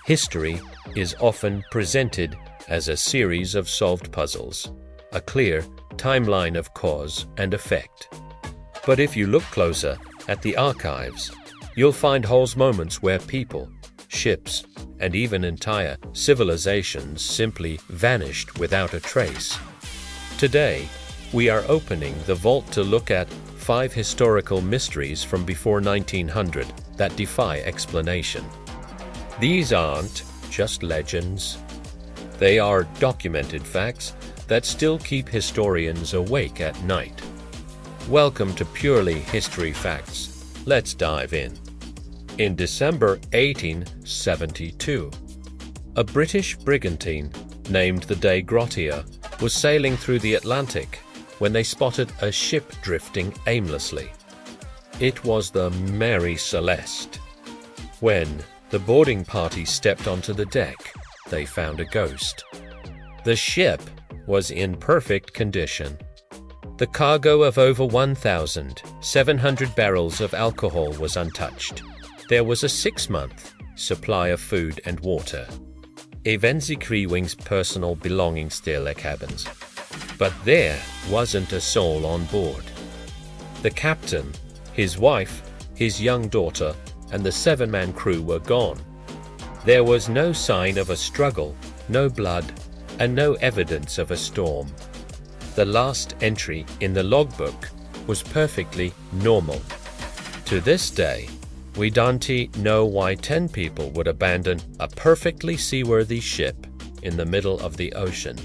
History is often presented as a series of solved puzzles, a clear timeline of cause and effect. But if you look closer at the archives, you'll find whole moments where people, ships, and even entire civilizations simply vanished without a trace. Today, we are opening the vault to look at 5 historical mysteries from before 1900 that defy explanation. These aren't just legends. They are documented facts that still keep historians awake at night. Welcome to Purely History Facts. Let's dive in. In December 1872, a British brigantine named the Dei Grottia was sailing through the Atlantic when they spotted a ship drifting aimlessly. It was the Mary Celeste. When the boarding party stepped onto the deck, they found a ghost. The ship was in perfect condition. The cargo of over 1,700 barrels of alcohol was untouched. There was a 6-month supply of food and water. Even the crew's personal belongings still their cabins. But there wasn't a soul on board. The captain, his wife, his young daughter, and the 7-man crew were gone. There was no sign of a struggle, no blood, and no evidence of a storm. The last entry in the logbook was perfectly normal. To this day, we don't know why 10 people would abandon a perfectly seaworthy ship in the middle of the ocean.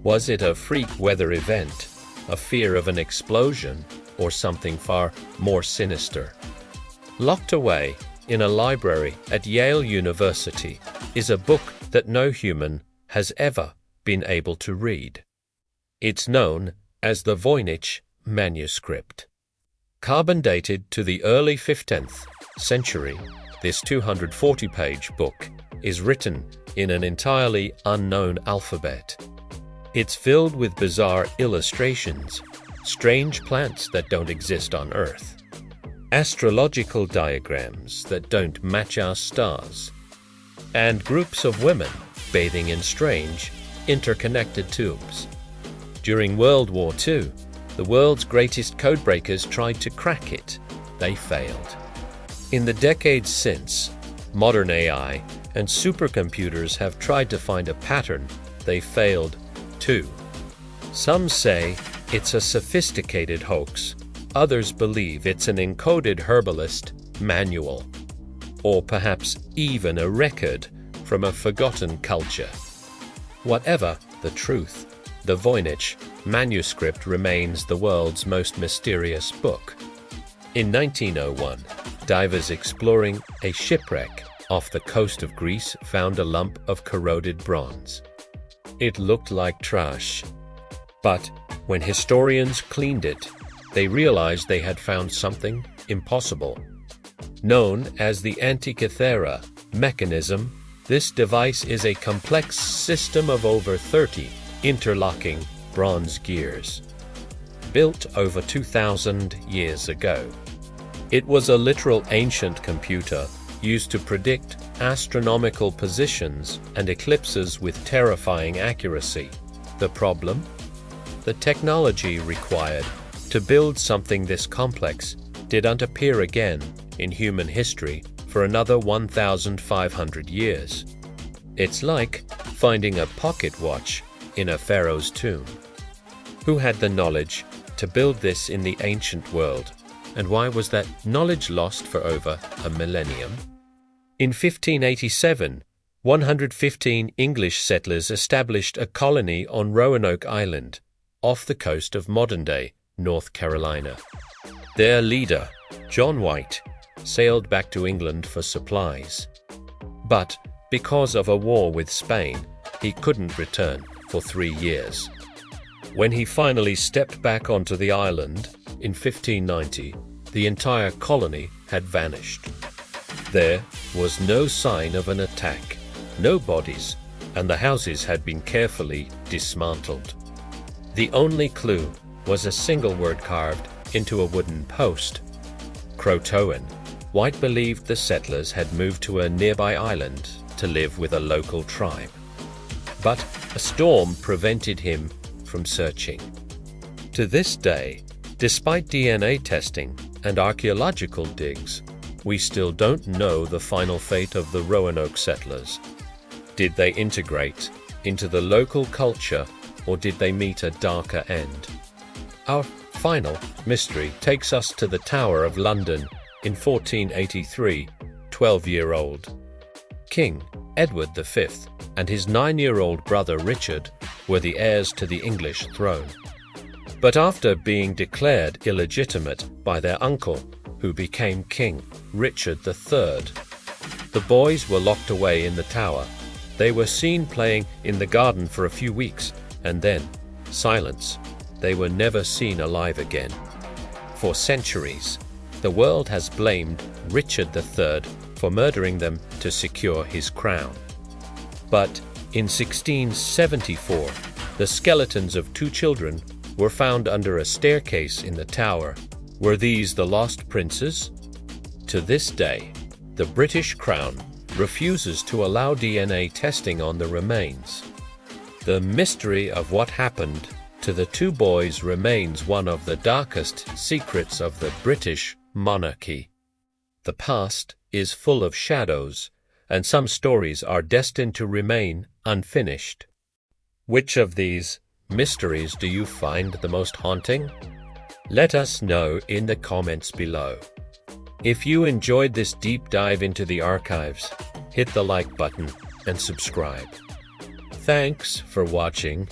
Was it a freak weather event, a fear of an explosion, or something far more sinister? Locked away in a library at Yale University is a book that no human has ever been able to read. It's known as the Voynich manuscript. Carbon dated to the early 15th century, this 240-page book is written in an entirely unknown alphabet. It's filled with bizarre illustrations, strange plants that don't exist on Earth, astrological diagrams that don't match our stars, and groups of women bathing in strange, interconnected tubes. During World War II, the world's greatest codebreakers tried to crack it. They failed. In the decades since, modern AI and supercomputers have tried to find a pattern. They failed too. Some say it's a sophisticated hoax. Others believe it's an encoded herbalist manual, or perhaps even a record from a forgotten culture. Whatever the truth, the Voynich manuscript remains the world's most mysterious book. In 1901, divers exploring a shipwreck off the coast of Greece found a lump of corroded bronze. It looked like trash, but when historians cleaned it, they realized they had found something impossible. Known as the Antikythera mechanism, this device is a complex system of over 30 interlocking bronze gears, built over 2,000 years ago. It was a literal ancient computer used to predict astronomical positions and eclipses with terrifying accuracy. The problem? The technology required to build something this complex didn't appear again in human history for another 1,500 years. It's like finding a pocket watch in a pharaoh's tomb. Who had the knowledge to build this in the ancient world, and why was that knowledge lost for over a millennium? In 1587, 115 English settlers established a colony on Roanoke Island, off the coast of modern-day North Carolina. Their leader, John White, sailed back to England for supplies. But because of a war with Spain, he couldn't return for 3 years. When he finally stepped back onto the island in 1590, the entire colony had vanished. There was no sign of an attack, no bodies, and the houses had been carefully dismantled. The only clue was a single word carved into a wooden post: Croatoan. White believed the settlers had moved to a nearby island to live with a local tribe. But a storm prevented him from searching. To this day, despite DNA testing and archaeological digs, we still don't know the final fate of the Roanoke settlers. Did they integrate into the local culture, or did they meet a darker end? Our final mystery takes us to the Tower of London in 1483, 12-year-old. King Edward V and his 9-year-old brother Richard were the heirs to the English throne. But after being declared illegitimate by their uncle, who became King Richard III, the boys were locked away in the tower. They were seen playing in the garden for a few weeks, and then silence. They were never seen alive again. For centuries, the world has blamed Richard III for murdering them to secure his crown. But in 1674, the skeletons of 2 children were found under a staircase in the tower. Were these the lost princes? To this day, the British Crown refuses to allow DNA testing on the remains. The mystery of what happened to the 2 boys remains one of the darkest secrets of the British monarchy. The past is full of shadows, and some stories are destined to remain unfinished. Which of these mysteries do you find the most haunting? Let us know in the comments below. If you enjoyed this deep dive into the archives, hit the like button and subscribe. Thanks for watching,